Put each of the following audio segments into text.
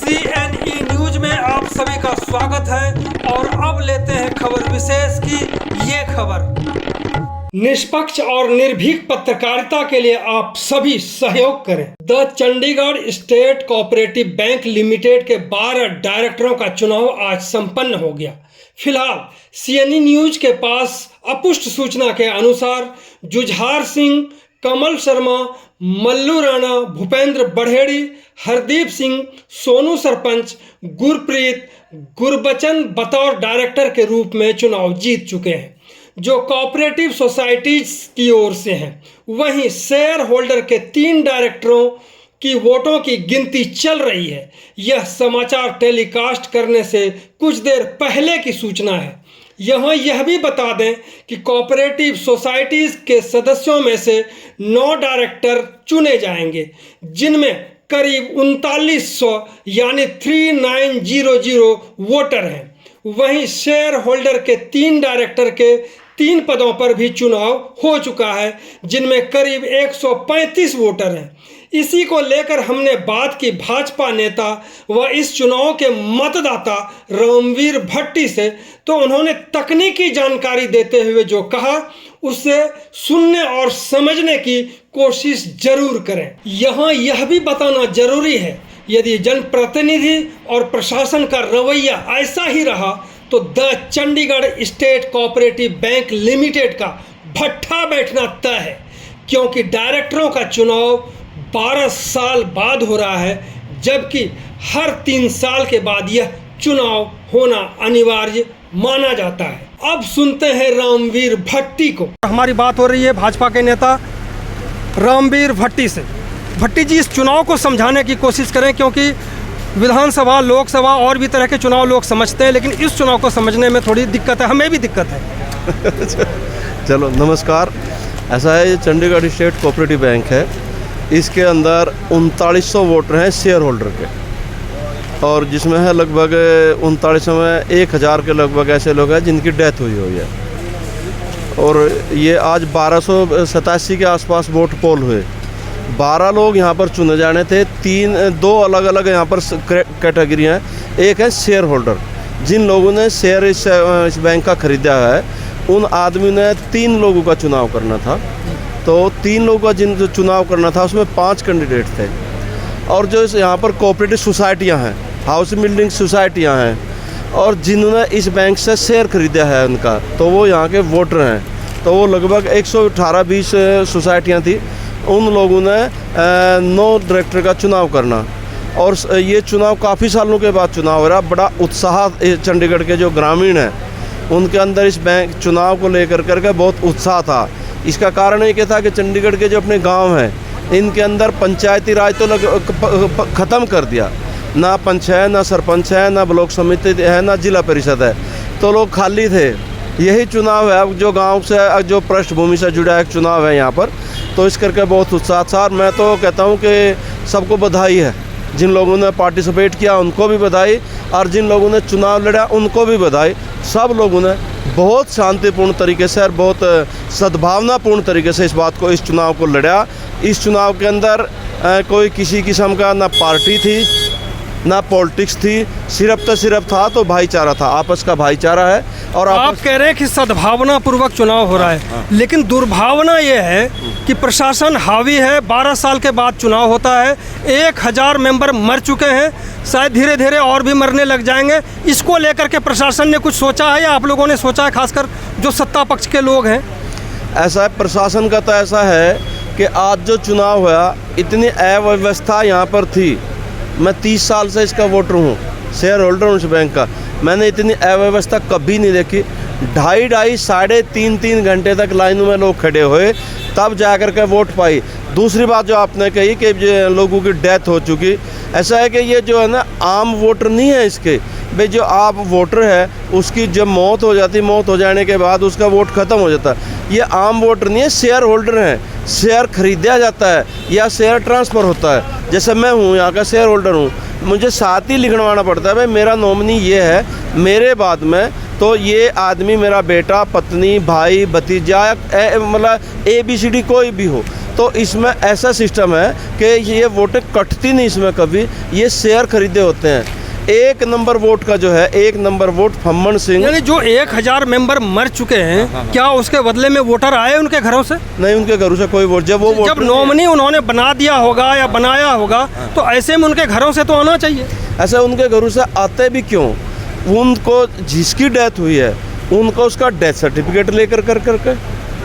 CNE news में आप सभी का स्वागत है और अब लेते हैं खबर विशेष की ये खबर। निष्पक्ष और निर्भीक पत्रकारिता के लिए आप सभी सहयोग करें। The Chandigarh state cooperative bank limited के 12 डायरेक्टरों का चुनाव आज संपन्न हो गया। फिलहाल CNE न्यूज के पास अपुष्ट सूचना के अनुसार जुझार सिंह, कमल शर्मा, मल्लू राणा, भूपेंद्र बढ़ेड़ी, हरदीप सिंह, सोनू सरपंच, गुरप्रीत, गुरबचन बतौर डायरेक्टर के रूप में चुनाव जीत चुके हैं, जो कोऑपरेटिव सोसाइटीज की ओर से हैं। वहीं शेयर होल्डर के 3 डायरेक्टरों की वोटों की गिनती चल रही है। यह समाचार टेलीकास्ट करने से कुछ देर पहले की सूचना है। यहाँ यह भी बता दें कि कोऑपरेटिव सोसाइटीज के सदस्यों में से 9 डायरेक्टर चुने जाएंगे, जिनमें करीब 3900 यानी 3900 वोटर हैं। वहीं शेयर होल्डर के 3 डायरेक्टर के 3 पदों पर भी चुनाव हो चुका है, जिनमें करीब 135 वोटर हैं। इसी को लेकर हमने बात की भाजपा नेता व इस चुनाव के मतदाता रामवीर भट्टी से, तो उन्होंने तकनीकी जानकारी देते हुए जो कहा उसे सुनने और समझने की कोशिश जरूर करें। यहाँ यह भी बताना जरूरी है, यदि जनप्रतिनिधि और प्रशासन का रवैया ऐसा ही रहा तो the Chandigarh state cooperative bank limited का भट्ठा बैठना तय है, क्योंकि डायरेक्टरों का चुनाव 12 साल बाद हो रहा है, जबकि हर 3 साल के बाद यह चुनाव होना अनिवार्य माना जाता है। अब सुनते हैं रामवीर भट्टी को। हमारी बात हो रही है भाजपा के नेता रामवीर भट्टी से। भट्टी जी, इस चुनाव को समझाने की कोशिश करें, क्योंकि विधानसभा, लोकसभा और भी तरह के चुनाव लोग समझते हैं, लेकिन इस चुनाव को समझने में थोड़ी दिक्कत है, हमें भी दिक्कत है। चलो नमस्कार। ऐसा है, ये चंडीगढ़ स्टेट कोऑपरेटिव बैंक है। इसके अंदर 3900 वोटर हैं शेयर होल्डर के, और जिसमें है लगभग 3900 में 1000 के लगभग ऐसे लोग हैं जिनकी डेथ हुई है। और ये आज 1287 के आसपास वोट पोल हुए। 12 लोग यहाँ पर चुने जाने थे। 2 अलग अलग यहाँ पर कैटेगरी हैं। एक है शेयर होल्डर, जिन लोगों ने शेयर इस बैंक का खरीदा है, उन आदमी ने 3 लोगों का चुनाव करना था। तो 3 लोगों का जिन चुनाव करना था उसमें 5 कैंडिडेट थे। और जो यहाँ पर कोऑपरेटिव सोसाइटियाँ हैं, हाउस बिल्डिंग सोसाइटियाँ हैं, और जिन्होंने इस बैंक से शेयर खरीदा है उनका, तो वो यहाँ के वोटर हैं। तो वो लगभग 118-20 सोसाइटियाँ थी। उन लोगों ने 9 डायरेक्टर का चुनाव करना, और ये चुनाव काफ़ी सालों के बाद चुनाव हो रहा। बड़ा उत्साह चंडीगढ़ के जो ग्रामीण हैं उनके अंदर इस बैंक चुनाव को लेकर करके बहुत उत्साह था। इसका कारण ये था कि चंडीगढ़ के जो अपने गांव हैं, इनके अंदर पंचायती राज तो ख़त्म कर दिया। ना पंच है, ना सरपंच है, ना ब्लॉक समिति है, ना जिला परिषद है। तो लोग खाली थे। यही चुनाव है अब जो गांव से, जो पृष्ठभूमि से जुड़ा एक चुनाव है यहाँ पर। तो इस करके बहुत उत्साह था। मैं तो कहता हूँ कि सबको बधाई है। जिन लोगों ने पार्टिसिपेट किया उनको भी बधाई, और जिन लोगों ने चुनाव लड़ा उनको भी बधाई। सब लोगों ने बहुत शांतिपूर्ण तरीके से और बहुत सद्भावनापूर्ण तरीके से इस चुनाव को लड़ा। इस चुनाव के अंदर कोई किसी किस्म का ना पार्टी थी, ना पॉलिटिक्स थी, सिर्फ था तो भाईचारा था, आपस का भाईचारा है। और आप कह रहे हैं कि सद्भावना पूर्वक चुनाव हो रहा है, लेकिन दुर्भावना ये है कि प्रशासन हावी है। 12 साल के बाद चुनाव होता है। 1000 मेंबर मर चुके हैं, शायद धीरे धीरे और भी मरने लग जाएंगे। इसको लेकर के प्रशासन ने कुछ सोचा है, या आप लोगों ने सोचा है, खासकर जो सत्ता पक्ष के लोग हैं? ऐसा है, प्रशासन का तो ऐसा है कि आज जो चुनाव हुआ, इतनी अव्यवस्था यहाँ पर थी। मैं 30 साल से इसका वोटर हूँ, शेयर होल्डर हूँ इस बैंक का। मैंने इतनी अव्यवस्था कभी नहीं देखी। 2.5 साढ़े 3 घंटे तक लाइनों में लोग खड़े हुए, तब जाकर के वोट पाई। दूसरी बात जो आपने कही कि लोगों की डेथ हो चुकी, ऐसा है कि ये जो है ना, आम वोटर नहीं है इसके। भाई जो आप वोटर है उसकी जब मौत हो जाती, मौत हो जाने के बाद उसका वोट ख़त्म हो जाता है। ये आम वोटर नहीं है, शेयर होल्डर हैं। शेयर खरीदा जाता है या शेयर ट्रांसफ़र होता है। जैसे मैं हूँ यहाँ का शेयर होल्डर हूँ, मुझे साथ ही लिखवाना पड़ता है, भाई मेरा नॉमिनी ये है, मेरे बाद में तो ये आदमी मेरा बेटा, पत्नी, भाई, भतीजा, मतलब ABCD कोई भी हो, तो इसमें ऐसा सिस्टम है कि ये वोटें कटती नहीं इसमें कभी, ये शेयर खरीदे होते हैं। 1 नंबर वोट का जो है, 1 नंबर वोट फम्मन सिंह। यानी जो 1000 मेंबर मर चुके हैं, क्या उसके बदले में वोटर आए उनके घरों से? नहीं, उनके घरों से कोई वोट, जब नॉमिनी उन्होंने बना दिया होगा या बनाया होगा, तो ऐसे में उनके घरों से तो आना चाहिए। ऐसा उनके घरों से आते भी क्यों? उनको जिसकी डेथ हुई है उनको उसका डेथ सर्टिफिकेट लेकर करके,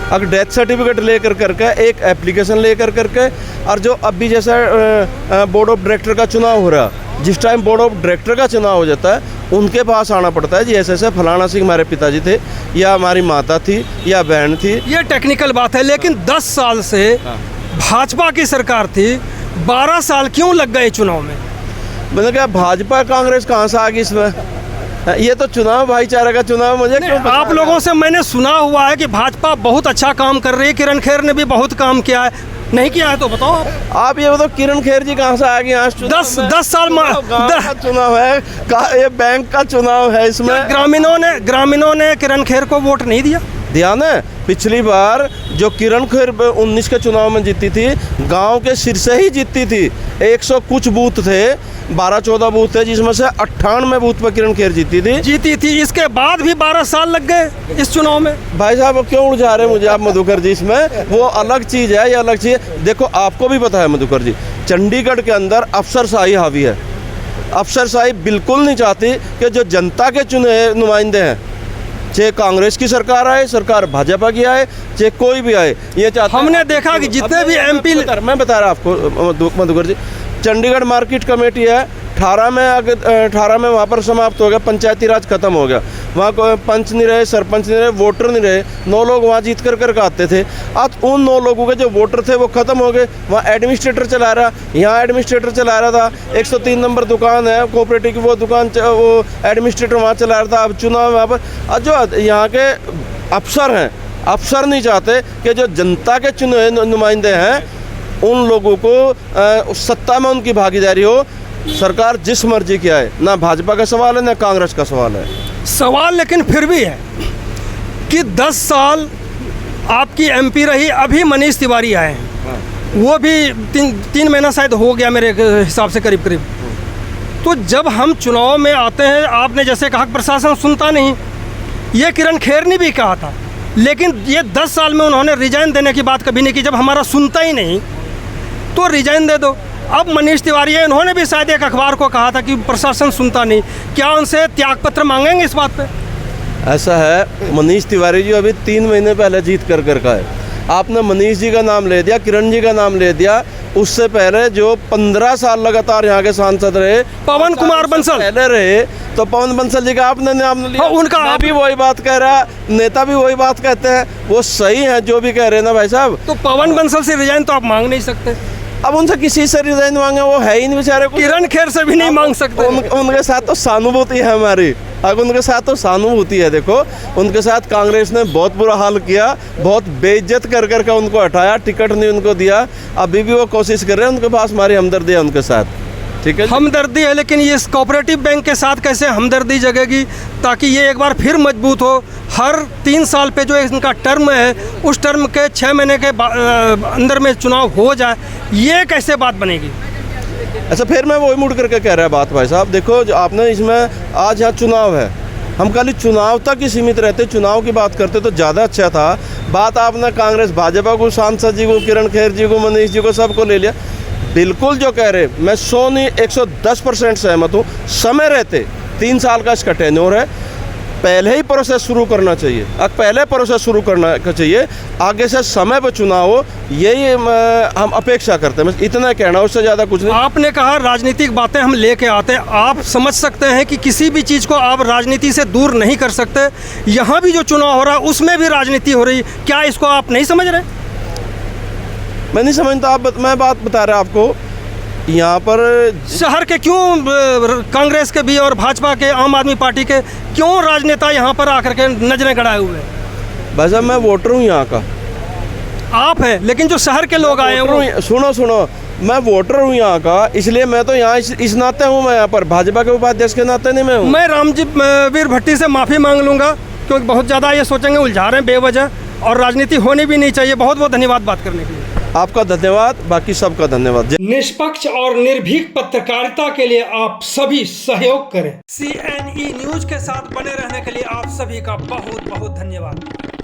अगर डेथ सर्टिफिकेट लेकर करके, एक एप्लीकेशन लेकर करके, और जो अभी जैसा बोर्ड ऑफ डायरेक्टर का चुनाव हो रहा, जिस टाइम बोर्ड ऑफ डायरेक्टर का चुनाव हो जाता है उनके पास आना पड़ता है जी, ऐसे फलाना सिंह हमारे पिताजी थे, या हमारी माता थी, या बहन थी। ये टेक्निकल बात है, लेकिन 10 साल से भाजपा की सरकार थी, 12 साल क्यों लग गए चुनाव में? मतलब क्या भाजपा कांग्रेस कहाँ से आ गई इसमें? ये तो चुनाव भाईचारा का चुनाव, मुझे क्यों पता आप लोगों से मैंने सुना हुआ है कि भाजपा बहुत अच्छा काम कर रही है, किरण खेर ने भी बहुत काम किया है, नहीं किया है तो बताओ आप ये बताओ, किरण खेर जी कहाँ से आ गई आज? 10 साल का चुनाव है, ये बैंक का चुनाव है, इसमें ग्रामीणों ने किरण खेर को वोट नहीं दिया। ध्यान है, पिछली बार जो किरण खेर 19 के चुनाव में जीती थी, गांव के सिर से ही जीती थी। 100 कुछ बूथ थे, 12-14 बूथ थे, जिसमें से 98 बूथ पर किरण खेर जीती थी। इसके बाद भी 12 साल लग गए इस चुनाव में। भाई साहब क्यों उलझा रहे मुझे आप मधुकर जी? इसमें वो अलग चीज़ है, ये अलग चीज़ है। देखो आपको भी पता है मधुकर जी, चंडीगढ़ के अंदर अफसरशाही हावी है। अफसरशाही बिल्कुल नहीं चाहती कि जो जनता के चुने नुमाइंदे हैं, चाहे कांग्रेस की सरकार आए, सरकार भाजपा की आए, चाहे कोई भी आए, ये चाहते हैं। हमने देखा कि जितने भी MP, मैं बता रहा आपको मधुकर जी, चंडीगढ़ मार्केट कमेटी है, 18 में वहाँ पर समाप्त हो गया, पंचायती राज खत्म हो गया, वहाँ कोई पंच नहीं रहे, सरपंच नहीं रहे, वोटर नहीं रहे, 9 लोग वहाँ जीत कर आते थे। आज उन 9 लोगों के जो वोटर थे वो खत्म हो गए, वहाँ एडमिनिस्ट्रेटर चला रहा, यहाँ एडमिनिस्ट्रेटर चला रहा था, 103 नंबर दुकान है कोऑपरेटिव की, वो दुकान वो एडमिनिस्ट्रेटर वहाँ चला रहा था। अब चुनाव वहाँ पर जो यहाँ के अफसर हैं, अफसर नहीं चाहते कि जो जनता के चुने नुमाइंदे हैं उन लोगों को सत्ता में उनकी भागीदारी हो। सरकार जिस मर्जी की आए, ना भाजपा का सवाल है ना कांग्रेस का सवाल है। सवाल लेकिन फिर भी है कि 10 साल आपकी MP रही, अभी मनीष तिवारी आए हैं, वो भी 3 महीना शायद हो गया मेरे हिसाब से करीब। तो जब हम चुनाव में आते हैं, आपने जैसे कहा प्रशासन सुनता नहीं, ये किरण खेर ने भी कहा था, लेकिन ये 10 साल में उन्होंने रिजाइन देने की बात कभी नहीं की। जब हमारा सुनता ही नहीं तो रिजाइन दे दो। अब मनीष तिवारी है, इन्होंने भी शायद एक अखबार को कहा था कि प्रशासन सुनता नहीं, क्या उनसे त्यागपत्र मांगेंगे इस बात पे? ऐसा है, मनीष तिवारी जी अभी 3 महीने पहले जीत कर का है। आपने मनीष जी का नाम ले दिया, किरण जी का नाम ले दिया, उससे पहले जो 15 साल लगातार यहाँ के सांसद रहे, पवन कुमार बंसल पहले रहे, तो पवन बंसल जी का आपने नाम लिया। उनका मैं भी वही बात कह रहा, नेता भी वही बात कहते हैं, वो सही है जो भी कह रहे हैं ना भाई साहब। तो पवन बंसल से रिजाइन तो आप मांग नहीं सकते। अब उनसे किसी से रिजाइन मांगे, वो है ही नहीं बेचारे। किरण खेर से भी नहीं मांग सकते। उनके साथ तो सहानुभूति है हमारी, अब उनके साथ तो सहानुभूति है। देखो उनके साथ कांग्रेस ने बहुत बुरा हाल किया, बहुत बेइज्जत कर उनको हटाया, टिकट नहीं उनको दिया, अभी भी वो कोशिश कर रहे हैं। उनके पास हमारी हमदर्दी है उनके साथ, ठीक है, हमदर्दी है। लेकिन ये कोऑपरेटिव बैंक के साथ कैसे हमदर्दी जगेगी, ताकि ये एक बार फिर मजबूत हो? हर 3 साल पे जो इनका टर्म है, उस टर्म के 6 महीने के अंदर में चुनाव हो जाए, ये कैसे बात बनेगी? अच्छा, फिर मैं वही मुड़ करके कह रहा है बात भाई साहब। देखो जो आपने इसमें, आज यहाँ चुनाव है, हम खाली चुनाव तक ही सीमित रहते, चुनाव की बात करते तो ज़्यादा अच्छा था। बात आपने कांग्रेस भाजपा को, सांसद जी को, किरण खेर जी को, मनीष जी को, सबको ले लिया। बिल्कुल जो कह रहे, मैं 100 नहीं 110% सहमत हूँ। समय रहते 3 साल का इसका टेन्योर है, पहले ही प्रोसेस शुरू करना चाहिए। अब पहले प्रोसेस शुरू करना चाहिए, आगे से समय पर चुनाव हो, यही हम अपेक्षा करते हैं। बस इतना कहना, उससे ज़्यादा कुछ नहीं। आपने कहा राजनीतिक बातें हम लेके आते हैं, आप समझ सकते हैं कि किसी भी चीज़ को आप राजनीति से दूर नहीं कर सकते। यहाँ भी जो चुनाव हो रहा है उसमें भी राजनीति हो रही, क्या इसको आप नहीं समझ रहे? मैं नहीं समझता, मैं बात बता रहा आपको। यहाँ पर शहर के क्यों कांग्रेस के भी और भाजपा के, आम आदमी पार्टी के क्यों राजनेता यहाँ पर आकर के नजरें गड़ाए हुए हैं? भाई साहब मैं वोटर हूँ यहाँ का। आप हैं, लेकिन जो शहर के लोग आए हैं वो... सुनो मैं वोटर हूँ यहाँ का, इसलिए मैं तो यहाँ इस नाते हूँ। मैं यहाँ पर भाजपा के उपाध्यक्ष के नाते नहीं मैं हूँ। मैं रामजी वीर भट्टी से माफ़ी मांग लूँगा, क्योंकि बहुत ज़्यादा ये सोचेंगे उलझा रहे हैं बेवजह, और राजनीति होनी भी नहीं चाहिए। बहुत बहुत धन्यवाद बात करने के लिए। आपका धन्यवाद, बाकी सबका धन्यवाद। निष्पक्ष और निर्भीक पत्रकारिता के लिए आप सभी सहयोग करें। CNE न्यूज के साथ बने रहने के लिए आप सभी का बहुत बहुत धन्यवाद।